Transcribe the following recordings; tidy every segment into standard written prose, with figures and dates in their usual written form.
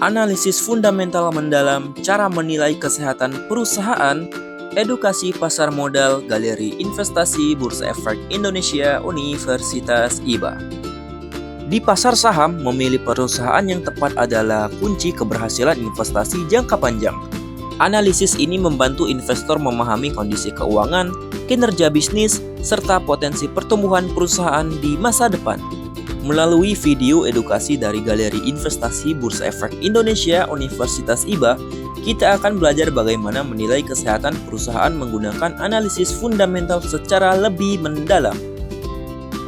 analisis fundamental mendalam, cara menilai kesehatan perusahaan, edukasi pasar modal, Galeri Investasi Bursa Efek Indonesia, Universitas IBA. Di pasar saham, memilih perusahaan yang tepat adalah kunci keberhasilan investasi jangka panjang. Analisis ini membantu investor memahami kondisi keuangan, kinerja bisnis, serta potensi pertumbuhan perusahaan di masa depan. Melalui video edukasi dari Galeri Investasi Bursa Efek Indonesia Universitas IBA, kita akan belajar bagaimana menilai kesehatan perusahaan menggunakan analisis fundamental secara lebih mendalam.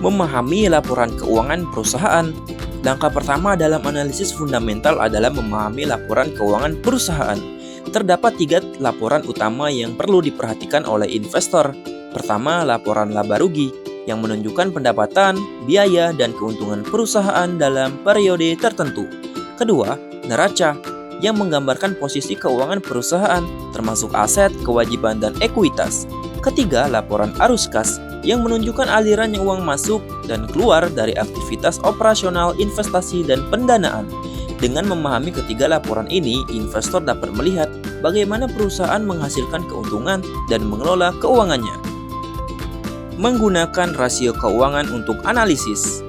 Memahami laporan keuangan perusahaan. Langkah pertama dalam analisis fundamental adalah memahami laporan keuangan perusahaan. Terdapat 3 laporan utama yang perlu diperhatikan oleh investor. Pertama, laporan laba rugi yang menunjukkan pendapatan, biaya, dan keuntungan perusahaan dalam periode tertentu. Kedua, neraca yang menggambarkan posisi keuangan perusahaan, termasuk aset, kewajiban, dan ekuitas. Ketiga, laporan arus kas yang menunjukkan aliran uang masuk dan keluar dari aktivitas operasional, investasi, dan pendanaan. Dengan memahami ketiga laporan ini, investor dapat melihat bagaimana perusahaan menghasilkan keuntungan dan mengelola keuangannya. Menggunakan rasio keuangan untuk analisis.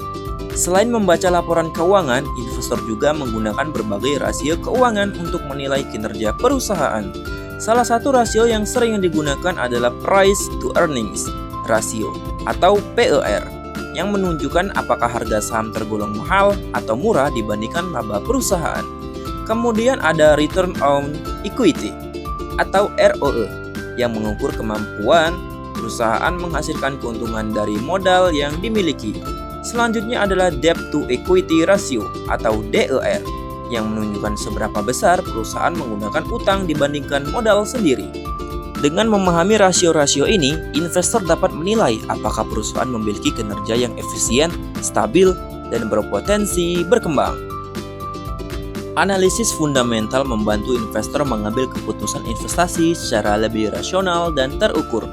Selain membaca laporan keuangan, investor juga menggunakan berbagai rasio keuangan untuk menilai kinerja perusahaan. Salah satu rasio yang sering digunakan adalah Price to Earnings Ratio atau PER, yang menunjukkan apakah harga saham tergolong mahal atau murah dibandingkan laba perusahaan. Kemudian ada Return on Equity atau ROE, yang mengukur kemampuan perusahaan menghasilkan keuntungan dari modal yang dimiliki. Selanjutnya adalah Debt to Equity Ratio atau DER, yang menunjukkan seberapa besar perusahaan menggunakan utang dibandingkan modal sendiri. Dengan memahami rasio-rasio ini, investor dapat menilai apakah perusahaan memiliki kinerja yang efisien, stabil, dan berpotensi berkembang. Analisis fundamental membantu investor mengambil keputusan investasi secara lebih rasional dan terukur.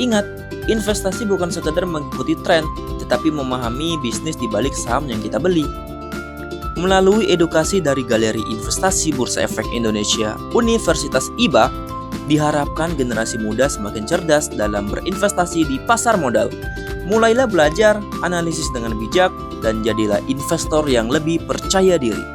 Ingat, investasi bukan sekedar mengikuti tren, tetapi memahami bisnis di balik saham yang kita beli. Melalui edukasi dari Galeri Investasi Bursa Efek Indonesia, Universitas IBA, diharapkan generasi muda semakin cerdas dalam berinvestasi di pasar modal. Mulailah belajar, analisis dengan bijak, dan jadilah investor yang lebih percaya diri.